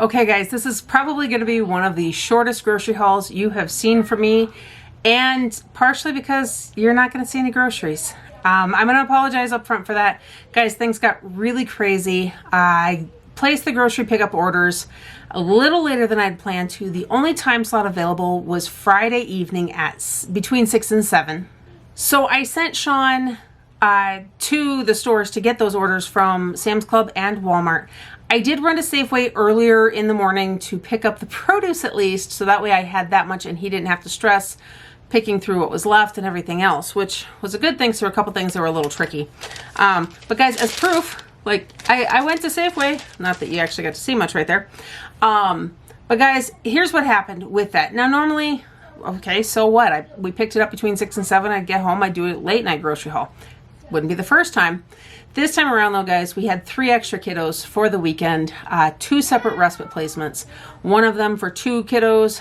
Okay guys, this is probably going to be one of the shortest grocery hauls you have seen from me, and partially because you're not going to see any groceries. I'm going to apologize up front for that. Guys, things got really crazy. I placed the grocery pickup orders a little later than I'd planned to. The only time slot available was Friday evening at between 6 and 7. So I sent Shawn to the stores to get those orders from Sam's Club and Walmart. I did run to Safeway earlier in the morning to pick up the produce at least, so that way I had that much and he didn't have to stress picking through what was left and everything else, which was a good thing. So a couple things that were a little tricky. But guys, as proof, like I went to Safeway, not that you actually got to see much right there. But guys, here's what happened with that. Now normally, okay, so what? We picked it up between 6 and 7. I'd get home, I'd do a late night grocery haul. Wouldn't be the first time. This time around though, guys, we had 3 extra kiddos for the weekend, 2 separate respite placements. One of them for 2 kiddos,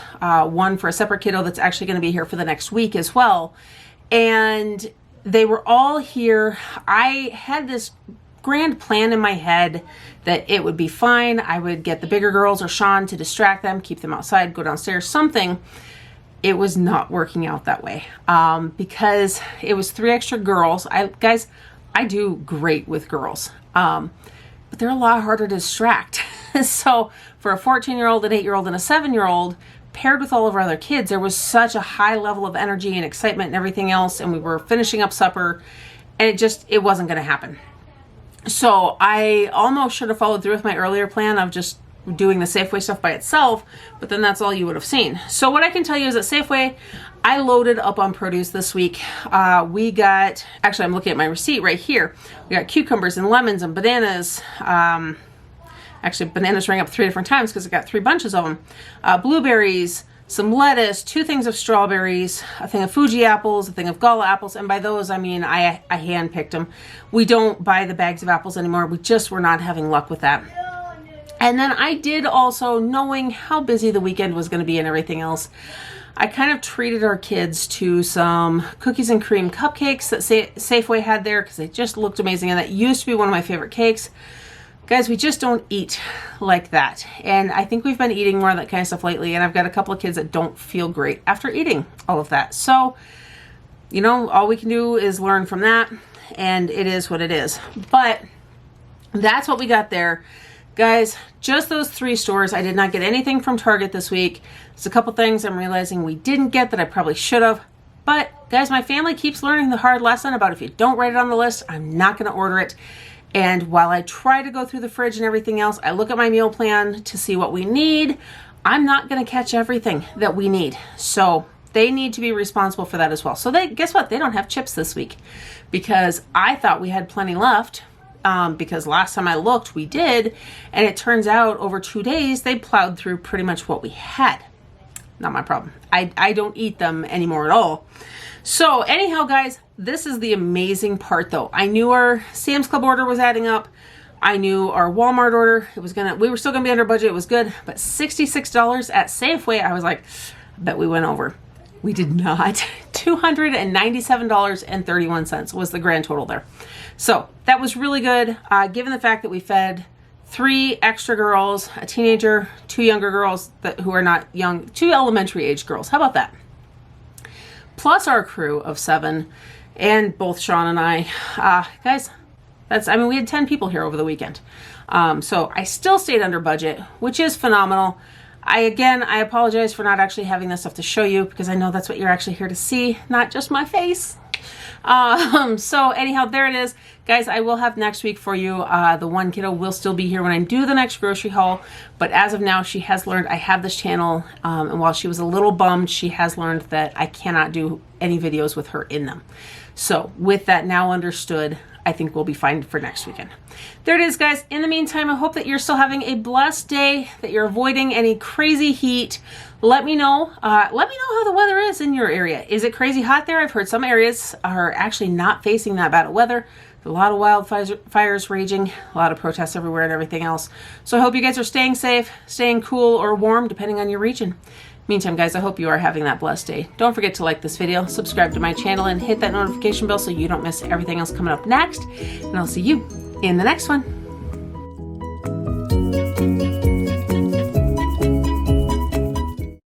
one for a separate kiddo that's actually going to be here for the next week as well. And they were all here. I had this grand plan in my head that it would be fine. I would get the bigger girls or Shawn to distract them, keep them outside, go downstairs, something. It was not working out that way because it was 3 extra girls. Guys, I do great with girls, but they're a lot harder to distract. So for a 14-year-old, an 8-year-old, and a 7-year-old, paired with all of our other kids, there was such a high level of energy and excitement and everything else, and we were finishing up supper, and it wasn't going to happen. So I almost should have followed through with my earlier plan of just doing the Safeway stuff by itself, but then that's all you would have seen. So what I can tell you is at Safeway, I loaded up on produce this week. We got, actually I'm looking at my receipt right here. We got cucumbers and lemons and bananas. Actually bananas rang up 3 different times because I got 3 bunches of them. Blueberries, some lettuce, 2 things of strawberries, a thing of Fuji apples, a thing of Gala apples. And by those, I mean, I hand-picked them. We don't buy the bags of apples anymore. We just were not having luck with that. And then I did also, knowing how busy the weekend was going to be and everything else, I kind of treated our kids to some cookies and cream cupcakes that Safeway had there because they just looked amazing. And that used to be one of my favorite cakes. Guys, we just don't eat like that. And I think we've been eating more of that kind of stuff lately. And I've got a couple of kids that don't feel great after eating all of that. So, you know, all we can do is learn from that. And it is what it is. But that's what we got there. Guys, just those 3 stores. I did not get anything from Target this week. There's a couple things I'm realizing we didn't get that I probably should have. But guys, my family keeps learning the hard lesson about if you don't write it on the list, I'm not going to order it. And while I try to go through the fridge and everything else, I look at my meal plan to see what we need. I'm not going to catch everything that we need. So they need to be responsible for that as well. So guess what? They don't have chips this week because I thought we had plenty left. Because last time I looked, we did, and it turns out over 2 days, they plowed through pretty much what we had. Not my problem. I don't eat them anymore at all. So anyhow, guys, this is the amazing part though. I knew our Sam's Club order was adding up. I knew our Walmart order, we were still gonna be under budget, it was good, but $66 at Safeway, I was like, I bet we went over. We did not. $297.31 was the grand total there. So that was really good, given the fact that we fed 3 extra girls, a teenager, 2 younger girls who are not young, 2 elementary age girls. How about that? Plus our crew of 7 and both Shawn and I. Guys, we had 10 people here over the weekend. So I still stayed under budget, which is phenomenal. I apologize for not actually having this stuff to show you because I know that's what you're actually here to see, not just my face. So anyhow, there it is. Guys, I will have next week for you. The one kiddo will still be here when I do the next grocery haul. But as of now, she has learned I have this channel. And while she was a little bummed, she has learned that I cannot do any videos with her in them. So with that now understood, I think we'll be fine for next weekend. There it is, guys. In the meantime, I hope that you're still having a blessed day, that you're avoiding any crazy heat. Let me know. Let me know how the weather is in your area. Is it crazy hot there? I've heard some areas are actually not facing that bad of weather. There's a lot of wildfires raging, a lot of protests everywhere and everything else. So I hope you guys are staying safe, staying cool or warm, depending on your region. Meantime, guys, I hope you are having that blessed day. Don't forget to like this video, subscribe to my channel, and hit that notification bell so you don't miss everything else coming up next. And I'll see you in the next one.